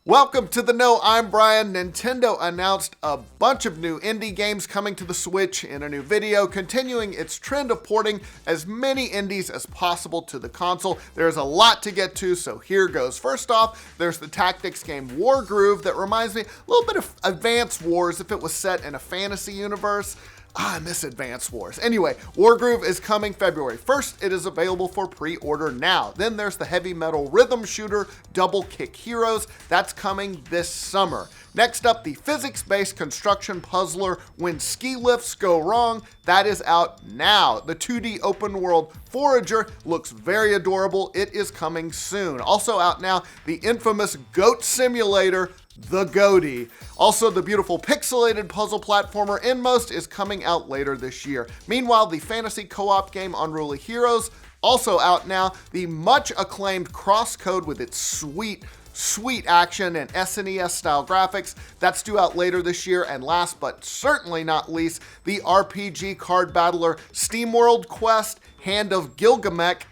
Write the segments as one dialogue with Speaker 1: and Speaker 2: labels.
Speaker 1: Welcome to the Know, I'm Brian. Nintendo announced a bunch of new indie games coming to the Switch in a new video, continuing its trend of porting as many indies as possible to the console. There's a lot to get to, so here goes. First off, there's the tactics game Wargroove that reminds me a little bit of Advance Wars if it was set in a fantasy universe. I miss Advance Wars. Anyway, Wargroove is coming February 1st. It is available for pre-order now. Then there's the heavy metal rhythm shooter Double Kick Heroes. That's coming this summer. Next up, the physics-based construction puzzler When Ski Lifts Go Wrong. That is out now. The 2D open world Forager looks very adorable. It is coming soon. Also out now, the infamous Goat Simulator, The Goaty. Also, the beautiful pixelated puzzle platformer Inmost is coming out later this year. Meanwhile, the fantasy co-op game Unruly Heroes, also out now. The much acclaimed Crosscode with its sweet action and SNES style graphics, that's due out later this year. And last but certainly not least, the RPG card battler SteamWorld Quest Hand of Gilgamesh,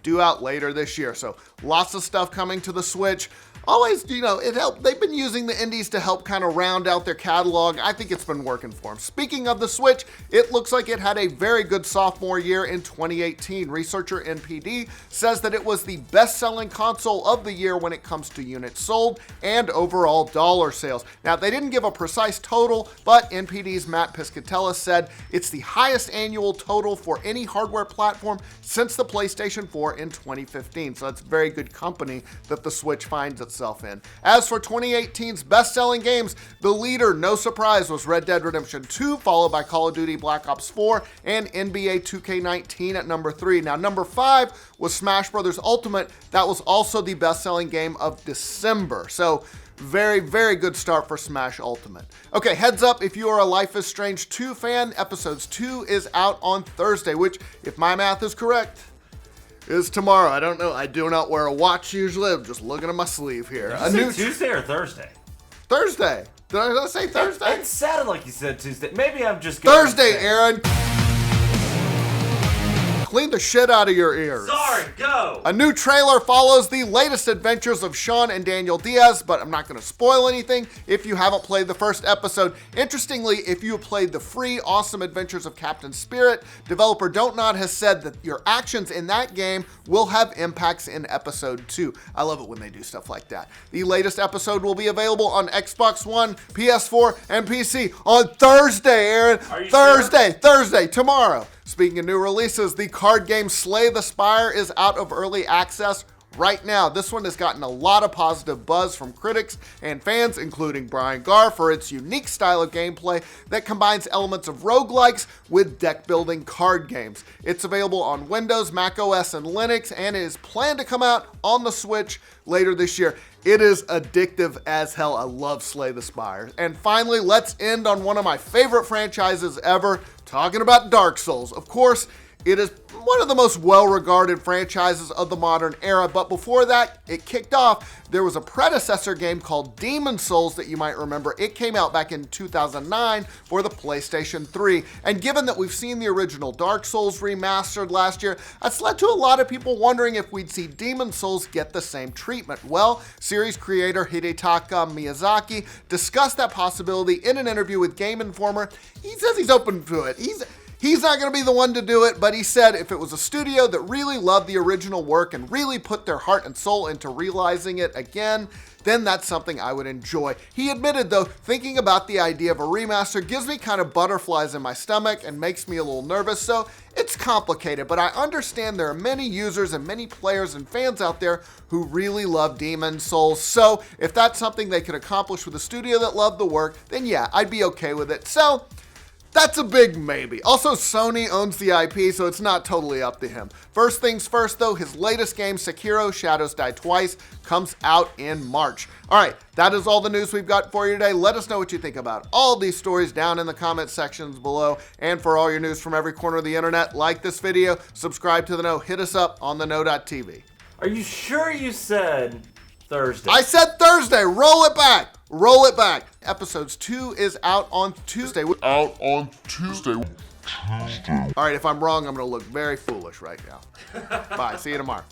Speaker 1: due out later this year. So lots of stuff coming to the Switch. Always, it helped. They've been using the indies to help kind of round out their catalog. I think it's been working for them. Speaking of the Switch, it looks like it had a very good sophomore year in 2018. Researcher NPD says that it was the best-selling console of the year when it comes to units sold and overall dollar sales. Now, they didn't give a precise total, but NPD's Matt Piscatella said it's the highest annual total for any hardware platform since the PlayStation 4 in 2015. So that's very good company that the Switch finds itself in. As for 2018's best-selling games, the leader, no surprise, was Red Dead Redemption 2, followed by Call of Duty Black Ops 4 and NBA 2K19 at number 3. Now, number 5 was Smash Bros. Ultimate. That was also the best-selling game of December. So, very, very good start for Smash Ultimate. Okay, heads up, if you are a Life is Strange 2 fan, Episodes 2 is out on Thursday, which, if my math is correct, is tomorrow. I don't know. I do not wear a watch usually. I'm just looking at my sleeve here.
Speaker 2: Did you say Tuesday or Thursday?
Speaker 1: Thursday. Did I say Thursday?
Speaker 2: It sounded like you said Tuesday. Maybe I'm just
Speaker 1: Thursday, Aaron. Clean the shit out of your ears.
Speaker 2: Sorry, go!
Speaker 1: A new trailer follows the latest adventures of Sean and Daniel Diaz, but I'm not going to spoil anything if you haven't played the first episode. Interestingly, if you have played the free Awesome Adventures of Captain Spirit, developer Don't Nod has said that your actions in that game will have impacts in episode 2. I love it when they do stuff like that. The latest episode will be available on Xbox One, PS4, and PC on Thursday, Aaron.
Speaker 2: Are you
Speaker 1: Thursday, tomorrow. Speaking of new releases, the card game Slay the Spire is out of early access right now. This one has gotten a lot of positive buzz from critics and fans, including Brian Gaar, for its unique style of gameplay that combines elements of roguelikes with deck-building card games. It's available on Windows, Mac OS, and Linux, and is planned to come out on the Switch later this year. It is addictive as hell. I love Slay the Spire. And finally, let's end on one of my favorite franchises ever, talking about Dark Souls. Of course, it is one of the most well-regarded franchises of the modern era, but before that, it kicked off. There was a predecessor game called Demon Souls that you might remember. It came out back in 2009 for the PlayStation 3, and given that we've seen the original Dark Souls remastered last year, that's led to a lot of people wondering if we'd see Demon Souls get the same treatment. Well, series creator Hidetaka Miyazaki discussed that possibility in an interview with Game Informer. He says he's open to it. He's not going to be the one to do it, but he said if it was a studio that really loved the original work and really put their heart and soul into realizing it again, then that's something I would enjoy. He admitted, though, thinking about the idea of a remaster gives me kind of butterflies in my stomach and makes me a little nervous, so it's complicated, but I understand there are many users and many players and fans out there who really love Demon Souls, so if that's something they could accomplish with a studio that loved the work, then yeah, I'd be okay with it. So that's a big maybe. Also, Sony owns the IP, so it's not totally up to him. First things first, though, his latest game, Sekiro: Shadows Die Twice, comes out in March. All right, that is all the news we've got for you today. Let us know what you think about all these stories down in the comment sections below. And for all your news from every corner of the internet, like this video, subscribe to The Know, hit us up on theknow.tv.
Speaker 2: Are you sure you said Thursday?
Speaker 1: I said Thursday. Roll it back. Roll it back. Episodes 2 is out on Tuesday. All right, if I'm wrong, I'm going to look very foolish right now. Bye. See you tomorrow.